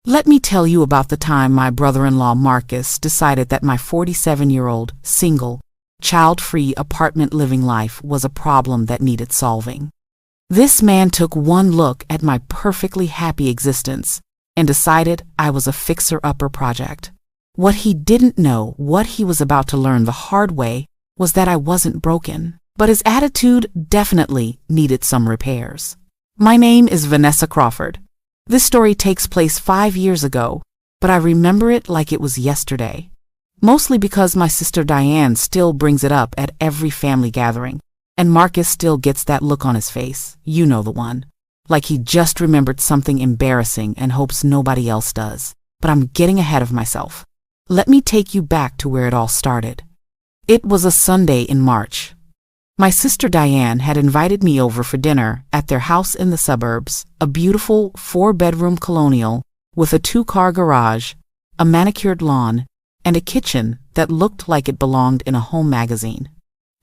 Let me tell you about the time my brother-in-law Marcus decided that my 47-year-old, single, child-free apartment living life was a problem that needed solving. This man took one look at my perfectly happy existence and decided I was a fixer-upper project. What he didn't know, what he was about to learn the hard way, was that I wasn't broken, but his attitude definitely needed some repairs. My name is Vanessa Crawford. This story takes place 5 years ago, but I remember it like it was yesterday. Mostly because my sister Diane still brings it up at every family gathering, and Marcus still gets that look on his face, you know the one, like he just remembered something embarrassing and hopes nobody else does. But I'm getting ahead of myself. Let me take you back to where it all started. It was a Sunday in March. My sister Diane had invited me over for dinner at their house in the suburbs, a beautiful 4-bedroom colonial with a 2-car garage, a manicured lawn, and a kitchen that looked like it belonged in a home magazine.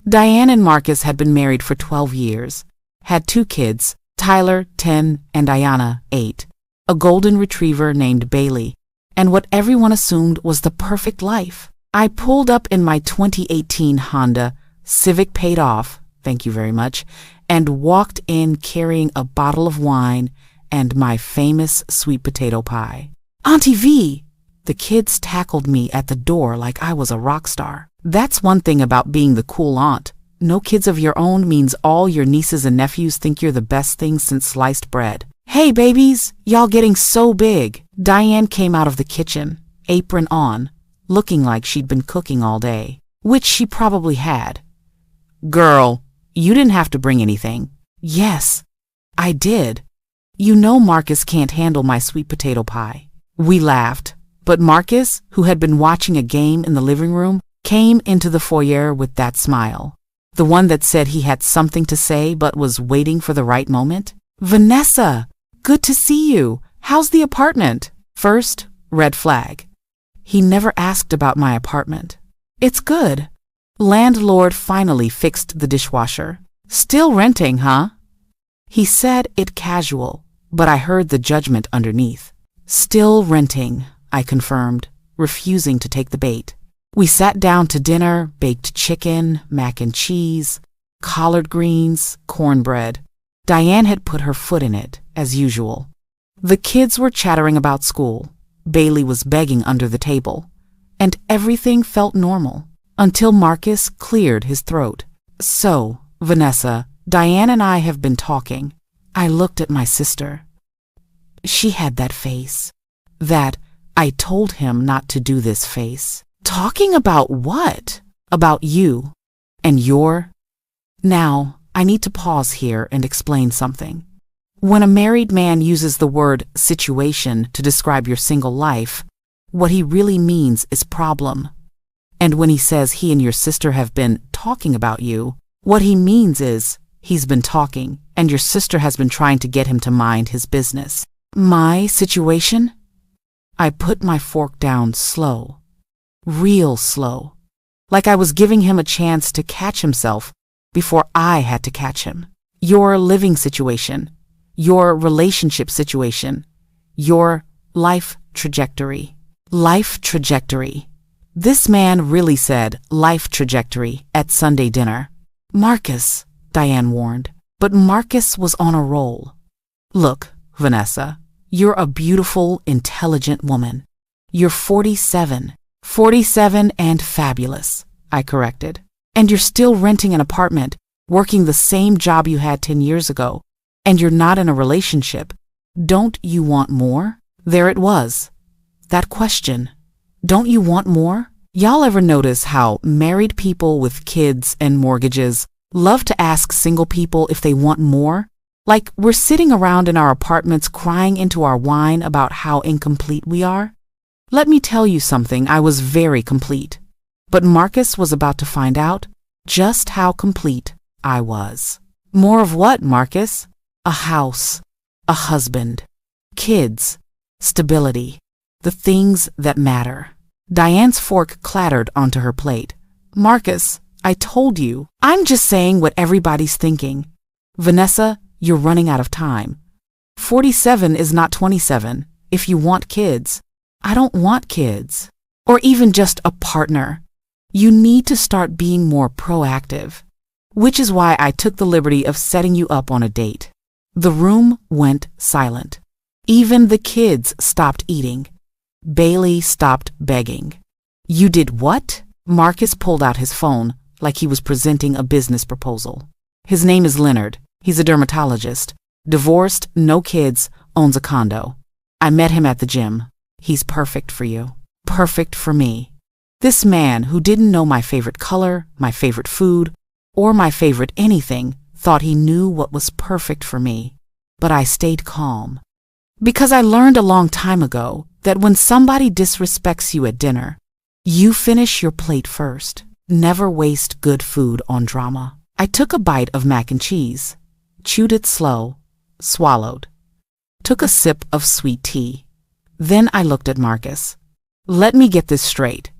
Diane and Marcus had been married for 12 years, had 2 kids, Tyler, 10, and Diana, 8, a golden retriever named Bailey, and what everyone assumed was the perfect life. I pulled up in my 2018 Honda Civic, paid off, thank you very much, and walked in carrying a bottle of wine and my famous sweet potato pie. Auntie V! The kids tackled me at the door like I was a rock star. That's one thing about being the cool aunt. No kids of your own means all your nieces and nephews think you're the best thing since sliced bread. Hey babies, y'all getting so big. Diane came out of the kitchen, apron on, looking like she'd been cooking all day, which she probably had. Girl, you didn't have to bring anything. Yes, I did. You know Marcus can't handle my sweet potato pie. We laughed, but Marcus, who had been watching a game in the living room, came into the foyer with that smile. The one that said he had something to say but was waiting for the right moment. Vanessa, good to see you. How's the apartment? First, red flag. He never asked about my apartment. It's good. Landlord finally fixed the dishwasher. Still renting, huh? He said it casual, but I heard the judgment underneath. Still renting, I confirmed, refusing to take the bait. We sat down to dinner, baked chicken, mac and cheese, collard greens, cornbread. Diane had put her foot in it, as usual. The kids were chattering about school. Bailey was begging under the table. And everything felt normal. Until Marcus cleared his throat. So, Vanessa, Diane and I have been talking. I looked at my sister. She had that face. That I told him not to do this face. Talking about what? About you. And your. Now, I need to pause here and explain something. When a married man uses the word situation to describe your single life, what he really means is problem. And when he says he and your sister have been talking about you, what he means is he's been talking and your sister has been trying to get him to mind his business. My situation? I put my fork down slow. Real slow. Like I was giving him a chance to catch himself before I had to catch him. Your living situation. Your relationship situation. Your life trajectory. Life trajectory. This man really said life trajectory at Sunday dinner. Marcus, Diane warned, but Marcus was on a roll. Look, Vanessa, you're a beautiful, intelligent woman. You're 47. 47 and fabulous, I corrected. And you're still renting an apartment, working the same job you had 10 years ago, and you're not in a relationship. Don't you want more? There it was. That question. Don't you want more? Y'all ever notice how married people with kids and mortgages love to ask single people if they want more? Like we're sitting around in our apartments crying into our wine about how incomplete we are? Let me tell you something, I was very complete. But Marcus was about to find out just how complete I was. More of what, Marcus? A house, a husband, kids, stability, the things that matter. Diane's fork clattered onto her plate. Marcus, I told you. I'm just saying what everybody's thinking. Vanessa, you're running out of time. 47 is not 27, if you want kids. I don't want kids. Or even just a partner. You need to start being more proactive. Which is why I took the liberty of setting you up on a date. The room went silent. Even the kids stopped eating. Bailey stopped begging. You did what? Marcus pulled out his phone like he was presenting a business proposal. His name is Leonard. He's a dermatologist. Divorced, no kids, owns a condo. I met him at the gym. He's perfect for you. Perfect for me. This man who didn't know my favorite color, my favorite food, or my favorite anything thought he knew what was perfect for me. But I stayed calm. Because I learned a long time ago that when somebody disrespects you at dinner, you finish your plate first. Never waste good food on drama. I took a bite of mac and cheese, chewed it slow, swallowed, took a sip of sweet tea. Then I looked at Marcus. Let me get this straight.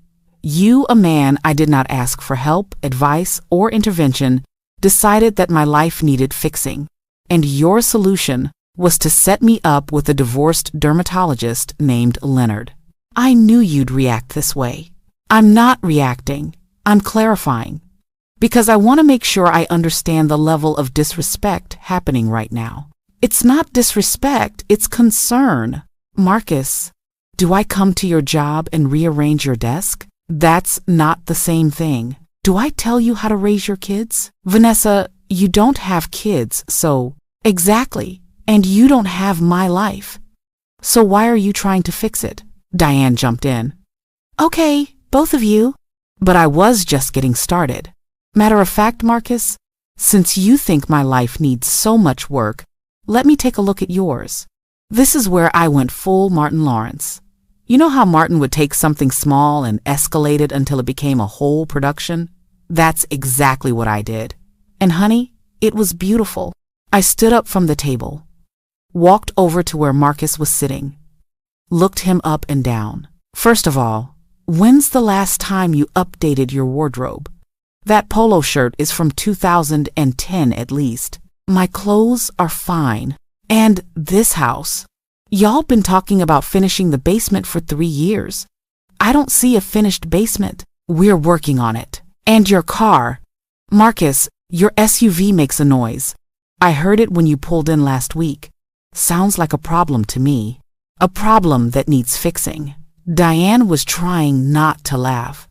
You, a man I did not ask for help, advice, or intervention, decided that my life needed fixing, and your solution was to set me up with a divorced dermatologist named Leonard. I knew you'd react this way. I'm not reacting. I'm clarifying. Because I want to make sure I understand the level of disrespect happening right now. It's not disrespect, it's concern. Marcus, do I come to your job and rearrange your desk? That's not the same thing. Do I tell you how to raise your kids? Vanessa, you don't have kids, so... Exactly. And you don't have my life. So why are you trying to fix it? Diane jumped in. Okay, both of you. But I was just getting started. Matter of fact, Marcus, since you think my life needs so much work, let me take a look at yours. This is where I went full Martin Lawrence. You know how Martin would take something small and escalate it until it became a whole production? That's exactly what I did. And honey, it was beautiful. I stood up from the table, walked over to where Marcus was sitting, looked him up and down. First of all, when's the last time you updated your wardrobe? That polo shirt is from 2010 at least. My clothes are fine. And this house. Y'all been talking about finishing the basement for 3 years. I don't see a finished basement. We're working on it. And your car. Marcus, your SUV makes a noise. I heard it when you pulled in last week. Sounds like a problem to me. A problem that needs fixing. Diane was trying not to laugh.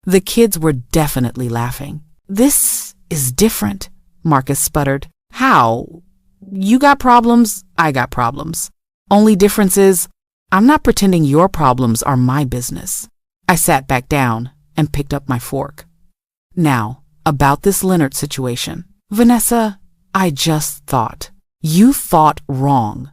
The kids were definitely laughing. This is different, Marcus sputtered. How? You got problems, I got problems. Only difference is, I'm not pretending your problems are my business. I sat back down and picked up my fork. Now, about this Leonard situation. Vanessa, I just thought. You thought wrong.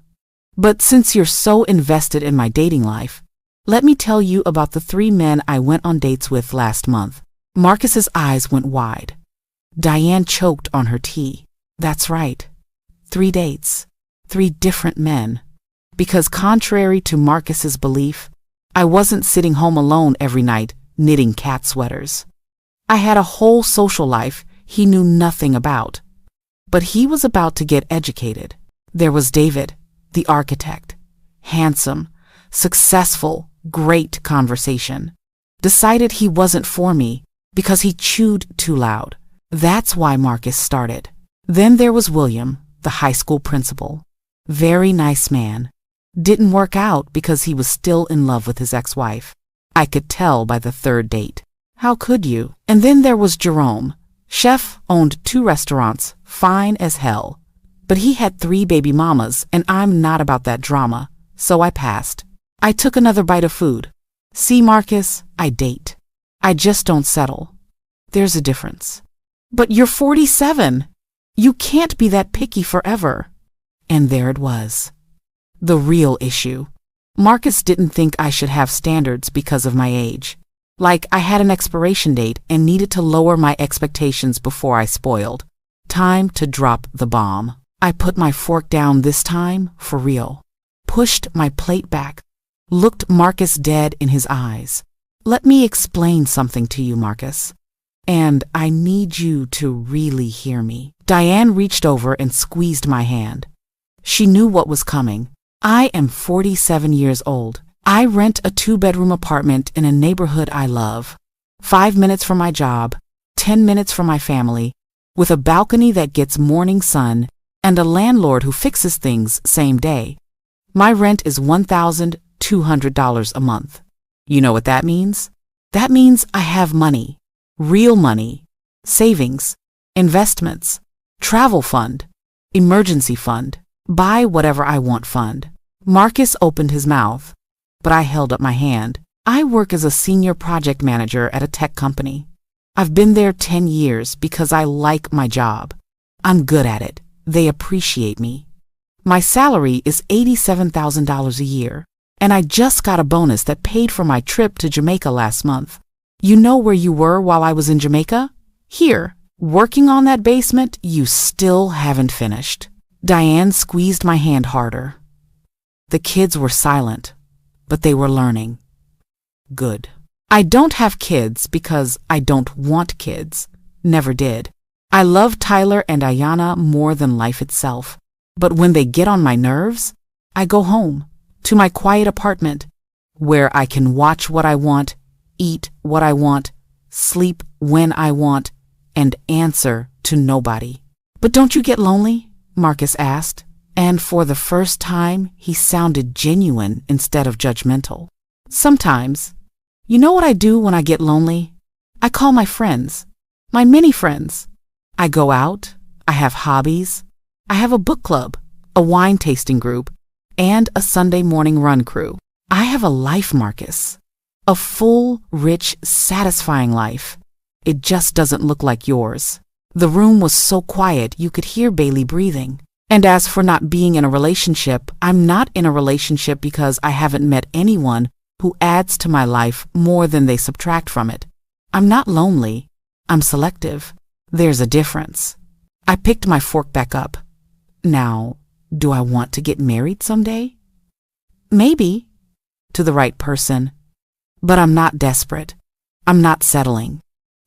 But since you're so invested in my dating life, let me tell you about the 3 men I went on dates with last month. Marcus's eyes went wide. Diane choked on her tea. That's right. 3 dates. 3 different men. Because contrary to Marcus's belief, I wasn't sitting home alone every night knitting cat sweaters. I had a whole social life he knew nothing about. But he was about to get educated. There was David, the architect. Handsome, successful, great conversation. Decided he wasn't for me because he chewed too loud. That's why Marcus started. Then there was William, the high school principal. Very nice man. Didn't work out because he was still in love with his ex-wife. I could tell by the 3rd date. How could you? And then there was Jerome. Chef, owned 2 restaurants, fine as hell. But he had 3 baby mamas, and I'm not about that drama, so I passed. I took another bite of food. See, Marcus, I date. I just don't settle. There's a difference. But you're 47. You can't be that picky forever. And there it was. The real issue. Marcus didn't think I should have standards because of my age. Like I had an expiration date and needed to lower my expectations before I spoiled. Time to drop the bomb. I put my fork down this time for real. Pushed my plate back. Looked Marcus dead in his eyes. Let me explain something to you, Marcus. And I need you to really hear me. Diane reached over and squeezed my hand. She knew what was coming. I am 47 years old. I rent a 2-bedroom apartment in a neighborhood I love. 5 minutes from my job, 10 minutes from my family, with a balcony that gets morning sun and a landlord who fixes things same day. My rent is $1,200 a month. You know what that means? That means I have money, real money, savings, investments, travel fund, emergency fund, buy whatever I want fund. Marcus opened his mouth, but I held up my hand. I work as a senior project manager at a tech company. I've been there 10 years because I like my job. I'm good at it. They appreciate me. My salary is $87,000 a year, and I just got a bonus that paid for my trip to Jamaica last month. You know where you were while I was in Jamaica? Here, working on that basement you still haven't finished. Diane squeezed my hand harder. The kids were silent, but they were learning. Good. I don't have kids because I don't want kids. Never did. I love Tyler and Ayanna more than life itself. But when they get on my nerves, I go home, to my quiet apartment, where I can watch what I want, eat what I want, sleep when I want, and answer to nobody. But don't you get lonely? Marcus asked, and for the first time he sounded genuine instead of judgmental. Sometimes. You know what I do when I get lonely? I call my friends, my many friends. I go out, I have hobbies, I have a book club, a wine tasting group, and a Sunday morning run crew. I have a life, Marcus. A full, rich, satisfying life. It just doesn't look like yours. The room was so quiet you could hear Bailey breathing. And as for not being in a relationship, I'm not in a relationship because I haven't met anyone who adds to my life more than they subtract from it. I'm not lonely. I'm selective. There's a difference. I picked my fork back up. Now, do I want to get married someday? Maybe, to the right person. But I'm not desperate. I'm not settling.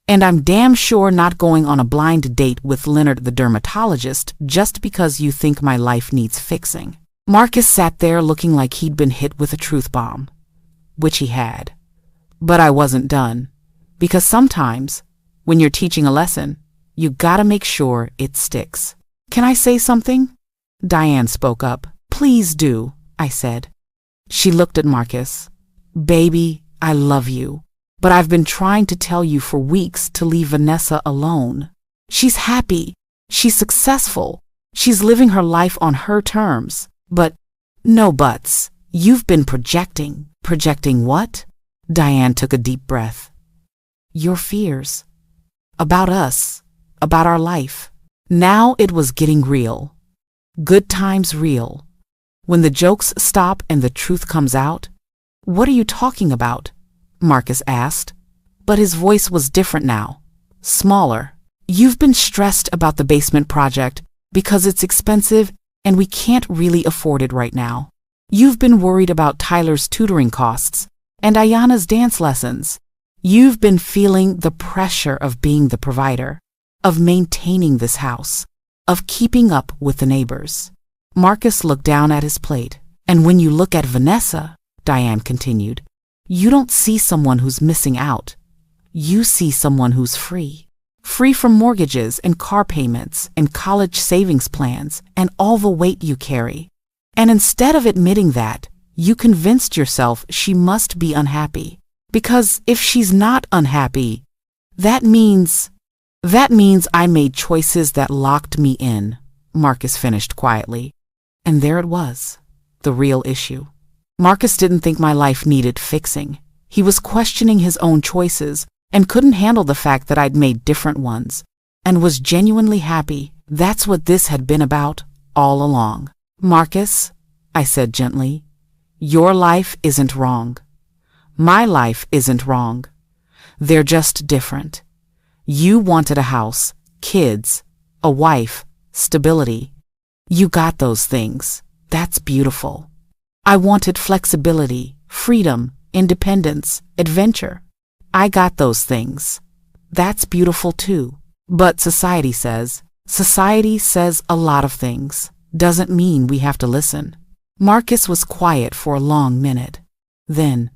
And I'm damn sure not going on a blind date with Leonard the dermatologist just because you think my life needs fixing. Marcus sat there looking like he'd been hit with a truth bomb, which he had. But I wasn't done, because sometimes, when you're teaching a lesson, you gotta make sure it sticks. Can I say something? Diane spoke up. Please do, I said. She looked at Marcus. Baby, I love you. But I've been trying to tell you for weeks to leave Vanessa alone. She's happy. She's successful. She's living her life on her terms. But, no buts. You've been projecting. Projecting what? Diane took a deep breath. Your fears. About us. About our life. Now it was getting real. Good times real. When the jokes stop and the truth comes out. What are you talking about? Marcus asked. But his voice was different now. Smaller. You've been stressed about the basement project because it's expensive and we can't really afford it right now. You've been worried about Tyler's tutoring costs and Ayanna's dance lessons. You've been feeling the pressure of being the provider, of maintaining this house, of keeping up with the neighbors. Marcus looked down at his plate. And when you look at Vanessa, Diane continued, you don't see someone who's missing out. You see someone who's free. Free from mortgages and car payments and college savings plans and all the weight you carry. And instead of admitting that, you convinced yourself she must be unhappy. Because if she's not unhappy, that means I made choices that locked me in, Marcus finished quietly. And there it was, the real issue. Marcus didn't think my life needed fixing. He was questioning his own choices and couldn't handle the fact that I'd made different ones and was genuinely happy. That's what this had been about all along. Marcus, I said gently, your life isn't wrong. My life isn't wrong. They're just different. You wanted a house, kids, a wife, stability. You got those things. That's beautiful. I wanted flexibility, freedom, independence, adventure. I got those things. That's beautiful too. But society says a lot of things. Doesn't mean we have to listen. Marcus was quiet for a long minute. Then,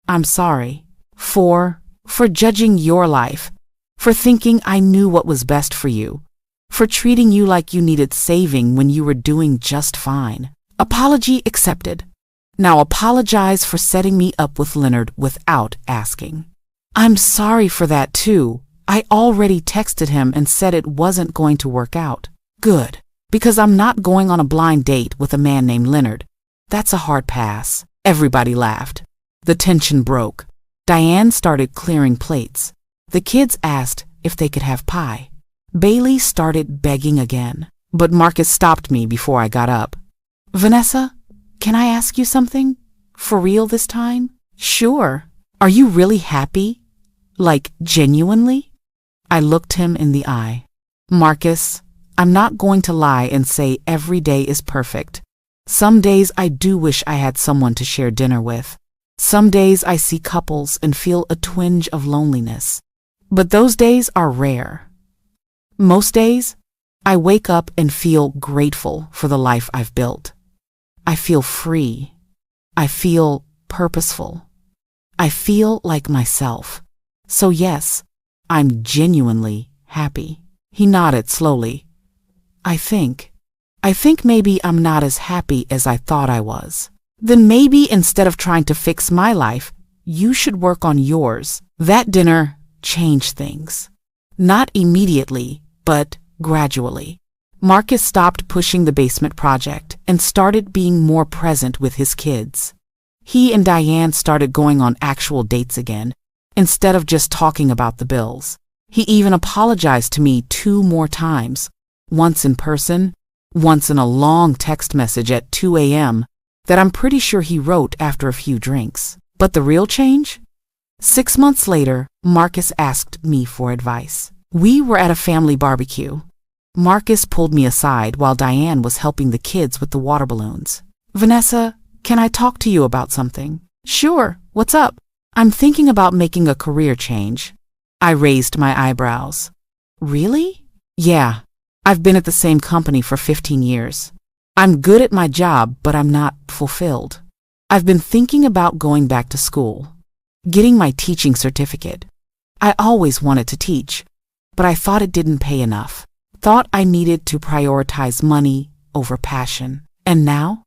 I'm sorry. For judging your life. For thinking I knew what was best for you. For treating you like you needed saving when you were doing just fine. Apology accepted. Now apologize for setting me up with Leonard without asking. I'm sorry for that too. I already texted him and said it wasn't going to work out. Good. Because I'm not going on a blind date with a man named Leonard. That's a hard pass. Everybody laughed. The tension broke. Diane started clearing plates. The kids asked if they could have pie. Bailey started begging again, but Marcus stopped me before I got up. Vanessa, can I ask you something? For real this time? Sure. Are you really happy? Like, genuinely? I looked him in the eye. Marcus, I'm not going to lie and say every day is perfect. Some days I do wish I had someone to share dinner with. Some days I see couples and feel a twinge of loneliness. But those days are rare. Most days, I wake up and feel grateful for the life I've built. I feel free. I feel purposeful. I feel like myself. So yes, I'm genuinely happy. He nodded slowly. I think maybe I'm not as happy as I thought I was. Then maybe instead of trying to fix my life, you should work on yours. That dinner changed things. Not immediately, but gradually. Marcus stopped pushing the basement project and started being more present with his kids. He and Diane started going on actual dates again, instead of just talking about the bills. He even apologized to me 2 more times, once in person, once in a long text message at 2 a.m. that I'm pretty sure he wrote after a few drinks. But the real change? 6 months later, Marcus asked me for advice. We were at a family barbecue. Marcus pulled me aside while Diane was helping the kids with the water balloons. Vanessa, can I talk to you about something? Sure, what's up? I'm thinking about making a career change. I raised my eyebrows. Really? Yeah, I've been at the same company for 15 years. I'm good at my job, but I'm not fulfilled. I've been thinking about going back to school, getting my teaching certificate. I always wanted to teach, but I thought it didn't pay enough. Thought I needed to prioritize money over passion. And now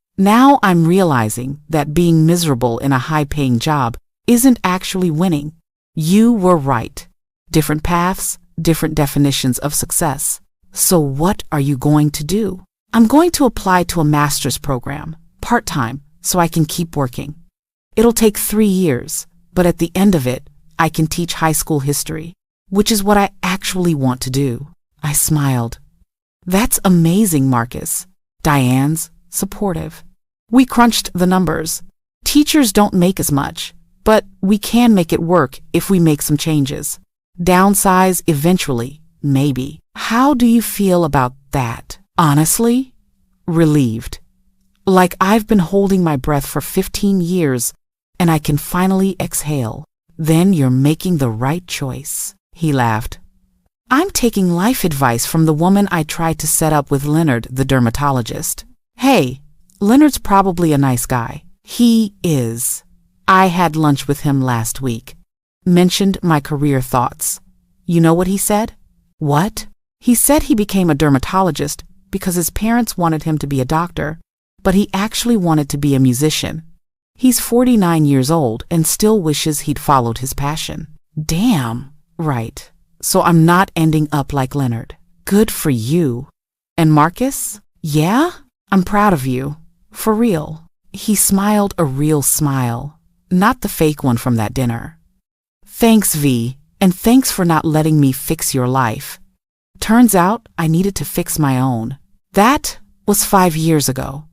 I'm realizing that being miserable in a high-paying job isn't actually winning. You were right. Different paths, different definitions of success. So what are you going to do? I'm going to apply to a master's program, part-time, so I can keep working. It'll take 3 years, but at the end of it, I can teach high school history, which is what I actually want to do. I smiled. That's amazing, Marcus. Diane's supportive. We crunched the numbers. Teachers don't make as much, but we can make it work if we make some changes. Downsize eventually, maybe. How do you feel about that? Honestly, relieved. Like I've been holding my breath for 15 years and I can finally exhale. Then you're making the right choice. He laughed. I'm taking life advice from the woman I tried to set up with Leonard, the dermatologist. Hey, Leonard's probably a nice guy. He is. I had lunch with him last week. Mentioned my career thoughts. You know what he said? What? He said he became a dermatologist because his parents wanted him to be a doctor, but he actually wanted to be a musician. He's 49 years old and still wishes he'd followed his passion. Damn. Right. So I'm not ending up like Leonard. Good for you. And Marcus? Yeah? I'm proud of you. For real. He smiled a real smile, not the fake one from that dinner. Thanks, V, and thanks for not letting me fix your life. Turns out I needed to fix my own. That was 5 years ago.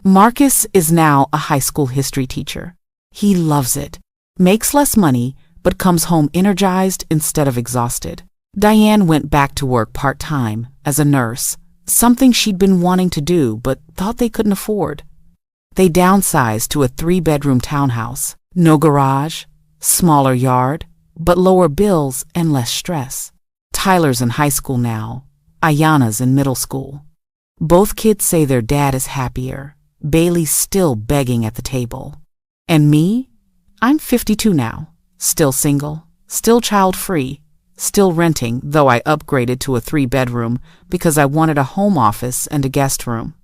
Marcus is now a high school history teacher. He loves it, makes less money, but comes home energized instead of exhausted. Diane went back to work part-time as a nurse, something she'd been wanting to do but thought they couldn't afford. They downsized to a 3-bedroom townhouse. No garage, smaller yard, but lower bills and less stress. Tyler's in high school now. Ayana's in middle school. Both kids say their dad is happier, Bailey's still begging at the table. And me? I'm 52 now, still single, still child-free, still renting, though I upgraded to a 3-bedroom because I wanted a home office and a guest room.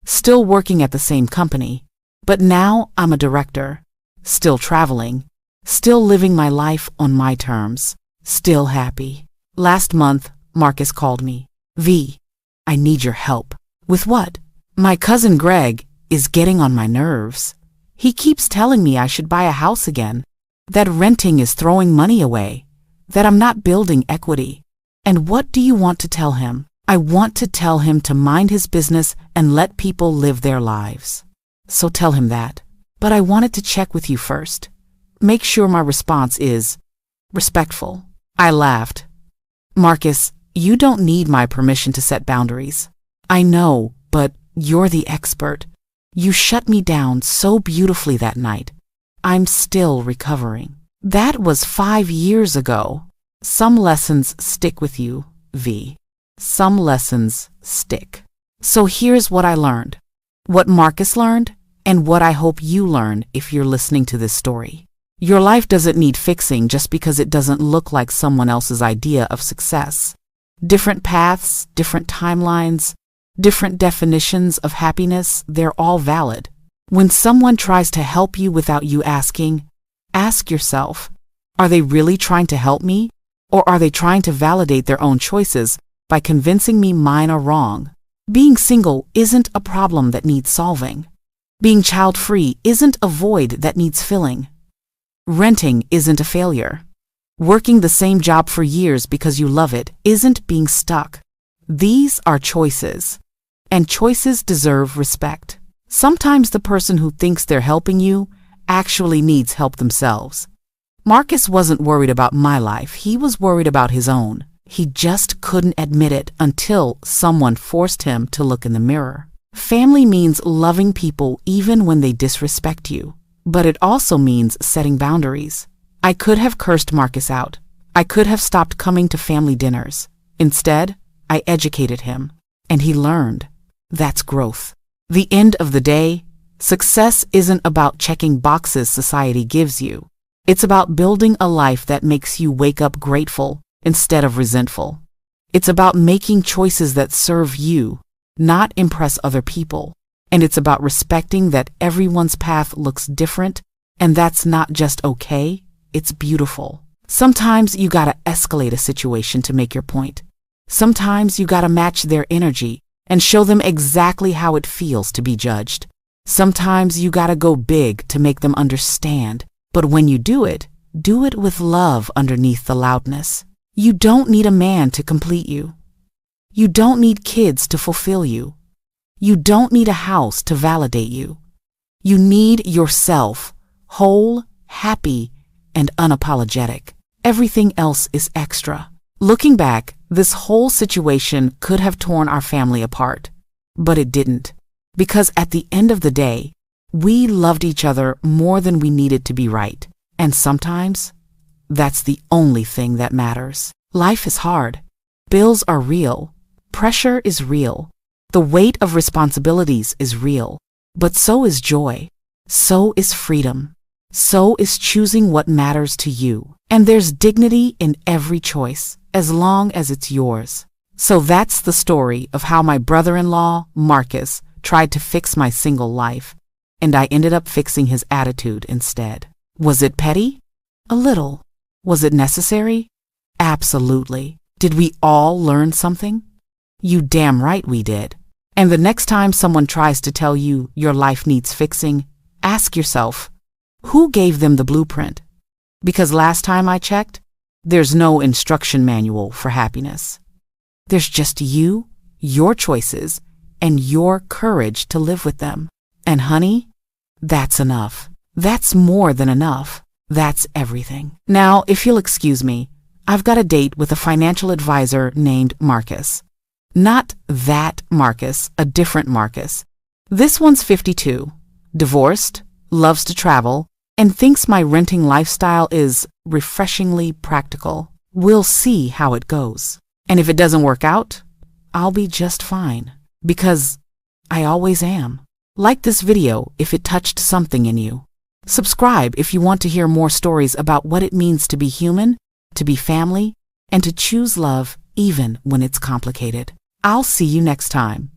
Still working at the same company, but now I'm a director, still traveling, still living my life on my terms, still happy. Last month, Marcus called me. V, I need your help. With what? My cousin Greg is getting on my nerves. He keeps telling me I should buy a house again, that renting is throwing money away, that I'm not building equity. And what do you want to tell him? I want to tell him to mind his business and let people live their lives. So tell him that. But I wanted to check with you first. Make sure my response is respectful. I laughed. Marcus, you don't need my permission to set boundaries. I know, but you're the expert. You shut me down so beautifully that night. I'm still recovering. That was 5 years ago. Some lessons stick with you, V. Some lessons stick. So here's what I learned. What Marcus learned, and what I hope you learn if you're listening to this story. Your life doesn't need fixing just because it doesn't look like someone else's idea of success. Different paths, different timelines, different definitions of happiness, they're all valid. When someone tries to help you without you asking, ask yourself, are they really trying to help me? Or are they trying to validate their own choices by convincing me mine are wrong? Being single isn't a problem that needs solving. Being child-free isn't a void that needs filling. Renting isn't a failure. Working the same job for years because you love it isn't being stuck. These are choices, and choices deserve respect. Sometimes the person who thinks they're helping you actually needs help themselves. Marcus wasn't worried about my life, he was worried about his own. He just couldn't admit it until someone forced him to look in the mirror. Family means loving people even when they disrespect you, but it also means setting boundaries. I could have cursed Marcus out. I could have stopped coming to family dinners. Instead, I educated him, and he learned. That's growth. The end of the day, success isn't about checking boxes society gives you. It's about building a life that makes you wake up grateful instead of resentful. It's about making choices that serve you, not impress other people. And it's about respecting that everyone's path looks different, and that's not just okay, it's beautiful. Sometimes you gotta escalate a situation to make your point. Sometimes you gotta match their energy and show them exactly how it feels to be judged. Sometimes you gotta go big to make them understand. But when you do it with love underneath the loudness. You don't need a man to complete you. You don't need kids to fulfill you. You don't need a house to validate you. You need yourself, whole, happy, and unapologetic. Everything else is extra. Looking back, this whole situation could have torn our family apart, but it didn't. Because at the end of the day, we loved each other more than we needed to be right. And sometimes, that's the only thing that matters. Life is hard. Bills are real. Pressure is real. The weight of responsibilities is real. But so is joy. So is freedom. So is choosing what matters to you. And there's dignity in every choice, as long as it's yours. So that's the story of how my brother-in-law, Marcus, tried to fix my single life, and I ended up fixing his attitude instead. Was it petty? A little. Was it necessary? Absolutely. Did we all learn something? You damn right we did. And the next time someone tries to tell you your life needs fixing, ask yourself, who gave them the blueprint? Because last time I checked, there's no instruction manual for happiness. There's just you, your choices, and your courage to live with them. And honey, that's enough. That's more than enough. That's everything. Now, if you'll excuse me, I've got a date with a financial advisor named Marcus. Not that Marcus, a different Marcus. This one's 52, divorced, loves to travel, and thinks my renting lifestyle is refreshingly practical. We'll see how it goes. And if it doesn't work out, I'll be just fine. Because I always am. Like this video if it touched something in you. Subscribe if you want to hear more stories about what it means to be human, to be family, and to choose love even when it's complicated. I'll see you next time.